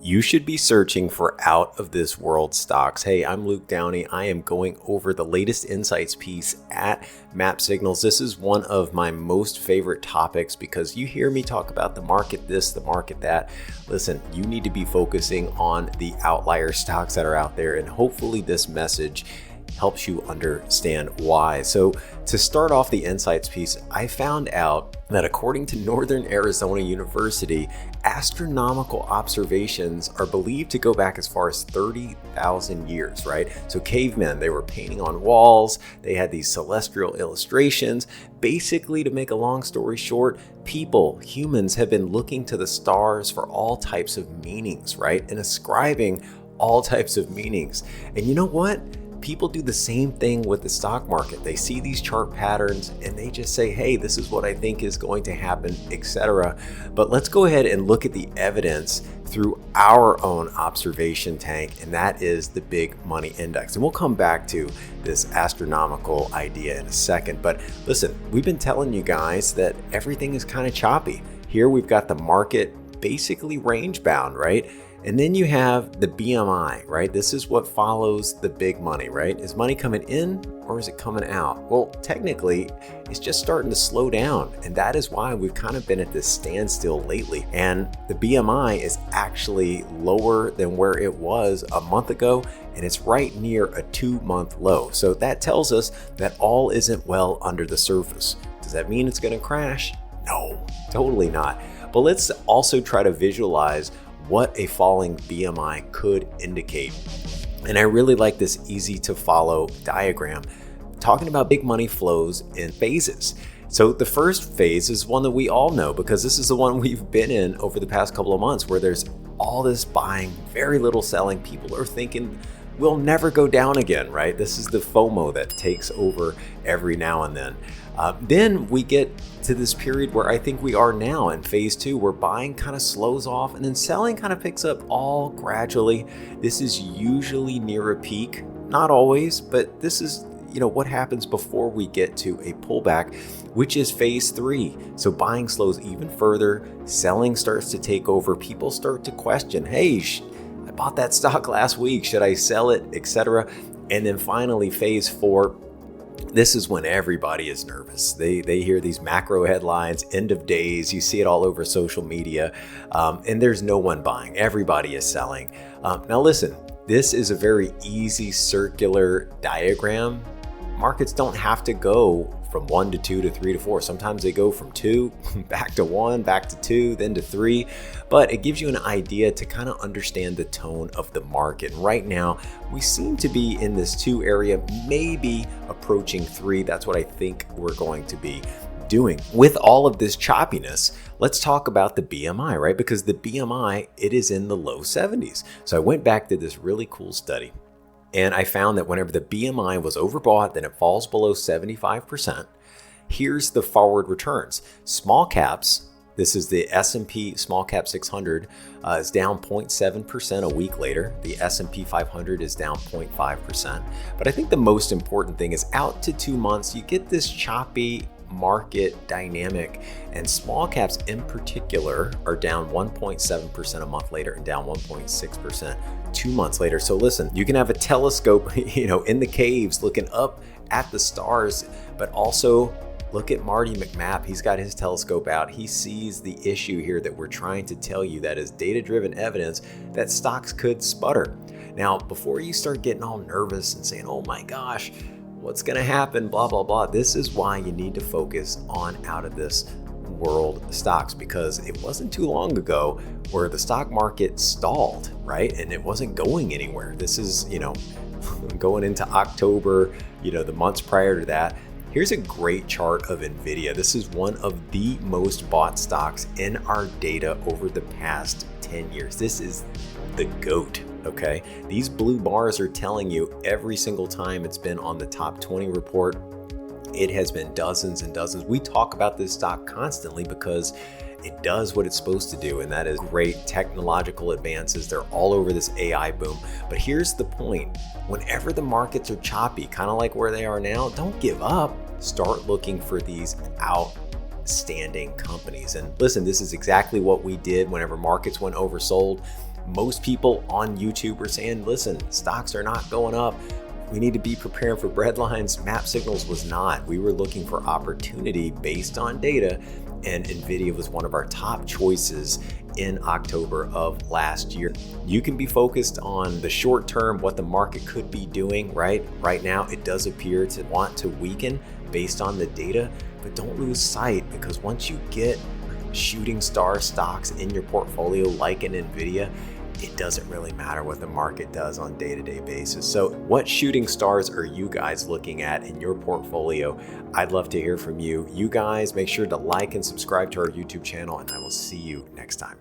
You should be searching for out of this world stocks. Hey, I'm Luke Downey. I am going over the latest insights piece at Map Signals. This is one of my most favorite topics because you hear me talk about the market this, the market that. Listen, you need to be focusing on the outlier stocks that are out there, and hopefully this message helps you understand why. So to start off the insights piece, I found out that according to Northern Arizona University, astronomical observations are believed to go back as far as 30,000 years, right? So cavemen, they were painting on walls, they had these celestial illustrations. Basically, to make a long story short, humans have been looking to the stars for all types of meanings, right? And ascribing all types of meanings. And you know what? People do the same thing with the stock market. They see these chart patterns and they just say, hey, this is what I think is going to happen, etc. But let's go ahead and look at the evidence through our own observation tank, and that is the big money index. And we'll come back to this astronomical idea in a second. But listen, we've been telling you guys that everything is kind of choppy. Here we've got the market basically range bound, right? And then you have the BMI, right? This is what follows the big money, right? Is money coming in or is it coming out? Well, technically, it's just starting to slow down. And that is why we've kind of been at this standstill lately. And the BMI is actually lower than where it was a month ago. And it's right near a 2-month low. So that tells us that all isn't well under the surface. Does that mean it's going to crash? No, totally not. But let's also try to visualize what a falling BMI could indicate. And I really like this easy to follow diagram talking about big money flows in phases. So the first phase is one that we all know because this is the one we've been in over the past couple of months where there's all this buying, very little selling. People are thinking we'll never go down again, right? This is the FOMO that takes over every now and then. Then we get to this period where I think we are now in phase 2, where buying kind of slows off and then selling kind of picks up all gradually. This is usually near a peak, not always, but this is what happens before we get to a pullback, which is phase 3. So buying slows even further, selling starts to take over. People start to question, hey, I bought that stock last week, should I sell it, etc. And then finally phase 4, this is when everybody is nervous. They hear these macro headlines, end of days, you see it all over social media, and there's no one buying, everybody is selling. Now listen, this is a very easy circular diagram. Markets don't have to go from 1 to 2 to 3 to 4. Sometimes they go from 2 back to 1, back to 2, then to 3. But it gives you an idea to kind of understand the tone of the market. And right now, we seem to be in this 2 area, maybe approaching 3. That's what I think we're going to be doing. With all of this choppiness, let's talk about the BMI, right? Because the BMI, it is in the low 70s. So I went back to this really cool study. And I found that whenever the BMI was overbought, then it falls below 75%. Here's the forward returns. Small caps, this is the S&P Small Cap 600, is down 0.7% a week later. The S&P 500 is down 0.5%. But I think the most important thing is out to 2 months, you get this choppy market dynamic, and small caps in particular are down 1.7% a month later and down 1.6% 2 months later. So listen, you can have a telescope, in the caves looking up at the stars, but also look at Marty McMap. He's got his telescope out. He sees the issue here that we're trying to tell you, that is data-driven evidence that stocks could sputter. Now, before you start getting all nervous and saying, oh my gosh, what's going to happen, blah, blah, blah. This is why you need to focus on out of this world stocks, because it wasn't too long ago where the stock market stalled, right? And it wasn't going anywhere. This is, going into October, the months prior to that. Here's a great chart of NVIDIA. This is one of the most bought stocks in our data over the past 10 years. This is the GOAT. Okay, these blue bars are telling you every single time it's been on the top 20 report, it has been dozens and dozens. We talk about this stock constantly because it does what it's supposed to do, and that is great technological advances. They're all over this AI boom. But here's the point. Whenever the markets are choppy, kind of like where they are now, don't give up. Start looking for these outstanding companies. And listen, this is exactly what we did whenever markets went oversold. Most people on YouTube are saying, listen, stocks are not going up. We need to be preparing for breadlines. Map Signals was not. We were looking for opportunity based on data, and NVIDIA was one of our top choices in October of last year. You can be focused on the short term, what the market could be doing, right? Right now, it does appear to want to weaken based on the data, but don't lose sight, because once you get shooting star stocks in your portfolio like an NVIDIA, it doesn't really matter what the market does on a day-to-day basis. So what shooting stars are you guys looking at in your portfolio? I'd love to hear from you. You guys make sure to like and subscribe to our YouTube channel, and I will see you next time.